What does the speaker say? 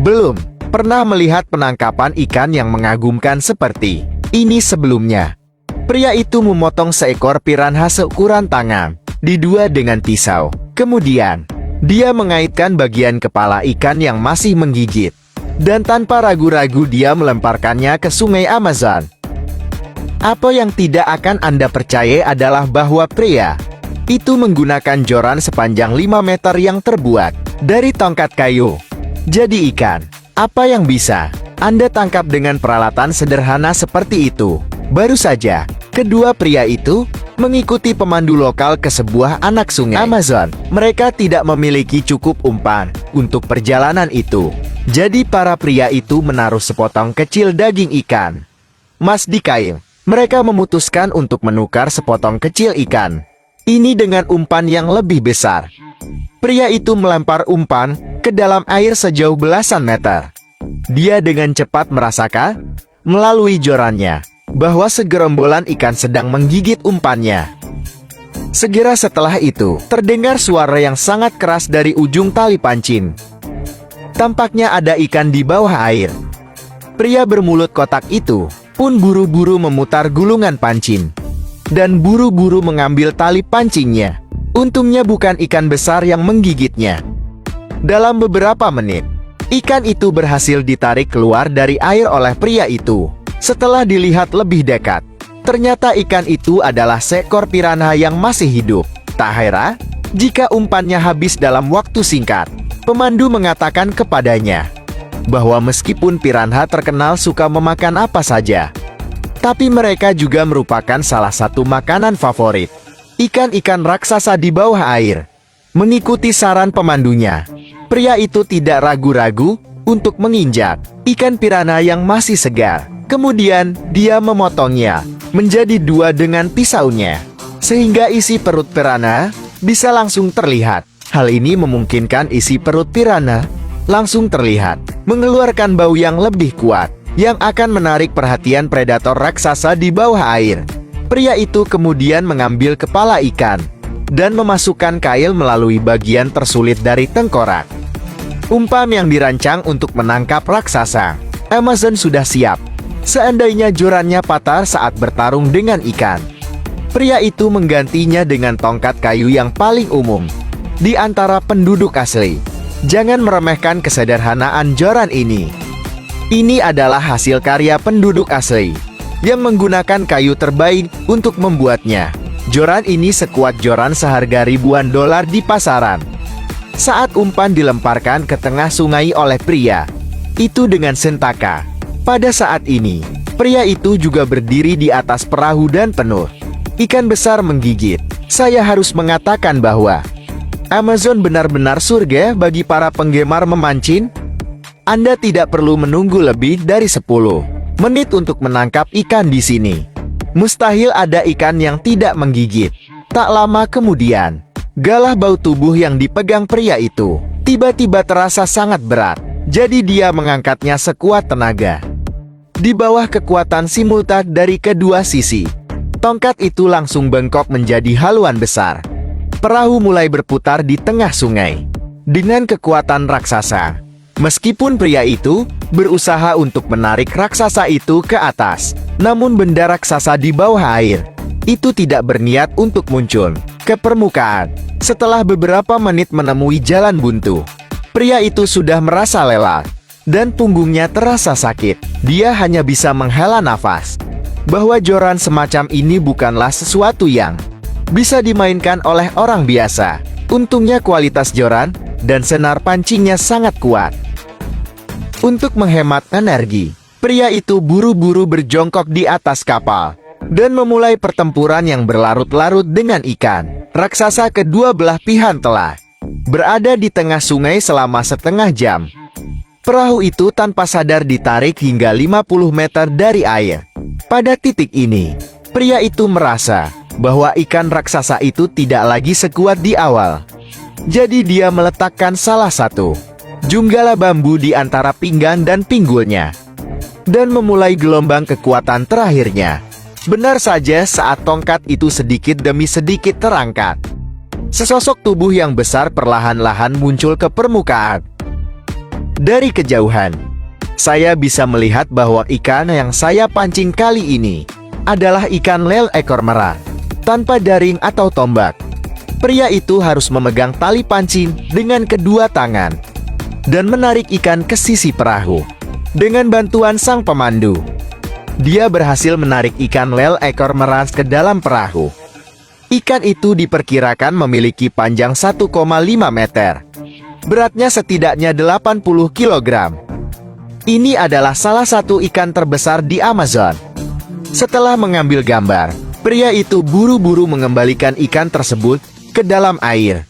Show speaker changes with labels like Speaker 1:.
Speaker 1: Belum pernah melihat penangkapan ikan yang mengagumkan seperti ini sebelumnya. Pria itu memotong seekor piranha seukuran tangan, didua dengan pisau. Kemudian, dia mengaitkan bagian kepala ikan yang masih menggigit. Dan tanpa ragu-ragu dia melemparkannya ke sungai Amazon. Apa yang tidak akan Anda percaya adalah bahwa pria itu menggunakan joran sepanjang 5 meter yang terbuat dari tongkat kayu. Jadi ikan, apa yang bisa Anda tangkap dengan peralatan sederhana seperti itu? Baru saja, kedua pria itu mengikuti pemandu lokal ke sebuah anak sungai Amazon. Mereka tidak memiliki cukup umpan untuk perjalanan itu. Jadi para pria itu menaruh sepotong kecil daging ikan mas di kail. Mereka memutuskan untuk menukar sepotong kecil ikan ini dengan umpan yang lebih besar. Pria itu melempar umpan ke dalam air sejauh belasan meter. Dia dengan cepat merasakan melalui jorannya bahwa segerombolan ikan sedang menggigit umpannya. Segera setelah itu, terdengar suara yang sangat keras dari ujung tali pancing. Tampaknya ada ikan di bawah air. Pria bermulut kotak itu pun buru-buru memutar gulungan pancing dan buru-buru mengambil tali pancingnya. Untungnya bukan ikan besar yang menggigitnya. Dalam beberapa menit, ikan itu berhasil ditarik keluar dari air oleh pria itu. Setelah dilihat lebih dekat, ternyata ikan itu adalah seekor piranha yang masih hidup. Tak heran jika umpannya habis dalam waktu singkat. Pemandu mengatakan kepadanya bahwa meskipun piranha terkenal suka memakan apa saja, tapi mereka juga merupakan salah satu makanan favorit ikan-ikan raksasa di bawah air. Mengikuti saran pemandunya, pria itu tidak ragu-ragu untuk menginjak ikan piranha yang masih segar. Kemudian, dia memotongnya menjadi dua dengan pisaunya, sehingga isi perut piranha bisa langsung terlihat. Hal ini memungkinkan isi perut piranha langsung terlihat, mengeluarkan bau yang lebih kuat, yang akan menarik perhatian predator raksasa di bawah air. Pria itu kemudian mengambil kepala ikan dan memasukkan kail melalui bagian tersulit dari tengkorak. Umpan yang dirancang untuk menangkap raksasa Amazon sudah siap. Seandainya jorannya patah saat bertarung dengan ikan, pria itu menggantinya dengan tongkat kayu yang paling umum di antara penduduk asli. Jangan meremehkan kesederhanaan joran ini. Ini adalah hasil karya penduduk asli yang menggunakan kayu terbaik untuk membuatnya. Joran ini sekuat joran seharga ribuan dolar di pasaran. Saat umpan dilemparkan ke tengah sungai oleh pria itu dengan sentaka, pada saat ini, pria itu juga berdiri di atas perahu dan penuh ikan besar menggigit. Saya harus mengatakan bahwa Amazon benar-benar surga bagi para penggemar memancing. Anda tidak perlu menunggu lebih dari 10 menit untuk menangkap ikan di sini. Mustahil ada ikan yang tidak menggigit. Tak lama kemudian, galah bau tubuh yang dipegang pria itu tiba-tiba terasa sangat berat. Jadi dia mengangkatnya sekuat tenaga. Di bawah kekuatan simultan dari kedua sisi, tongkat itu langsung bengkok menjadi haluan besar. Perahu mulai berputar di tengah sungai dengan kekuatan raksasa. Meskipun pria itu berusaha untuk menarik raksasa itu ke atas, namun benda raksasa di bawah air itu tidak berniat untuk muncul ke permukaan. Setelah beberapa menit menemui jalan buntu, pria itu sudah merasa lelah dan punggungnya terasa sakit. Dia hanya bisa menghela nafas. Bahwa joran semacam ini bukanlah sesuatu yang bisa dimainkan oleh orang biasa. Untungnya kualitas joran dan senar pancingnya sangat kuat. Untuk menghemat energi, pria itu buru-buru berjongkok di atas kapal dan memulai pertempuran yang berlarut-larut dengan ikan raksasa. Kedua belah pihak telah berada di tengah sungai selama setengah jam. Perahu itu tanpa sadar ditarik hingga 50 meter dari air. Pada titik ini, pria itu merasa bahwa ikan raksasa itu tidak lagi sekuat di awal. Jadi dia meletakkan salah satu junggala bambu di antara pinggang dan pinggulnya dan memulai gelombang kekuatan terakhirnya. Benar saja saat tongkat itu sedikit demi sedikit terangkat, sesosok tubuh yang besar perlahan-lahan muncul ke permukaan. Dari kejauhan, saya bisa melihat bahwa ikan yang saya pancing kali ini adalah ikan lele ekor merah, tanpa jaring atau tombak. Pria itu harus memegang tali pancing dengan kedua tangan dan menarik ikan ke sisi perahu. Dengan bantuan sang pemandu, dia berhasil menarik ikan lele ekor merah ke dalam perahu. Ikan itu diperkirakan memiliki panjang 1,5 meter. Beratnya setidaknya 80 kg. Ini adalah salah satu ikan terbesar di Amazon. Setelah mengambil gambar, pria itu buru-buru mengembalikan ikan tersebut ke dalam air.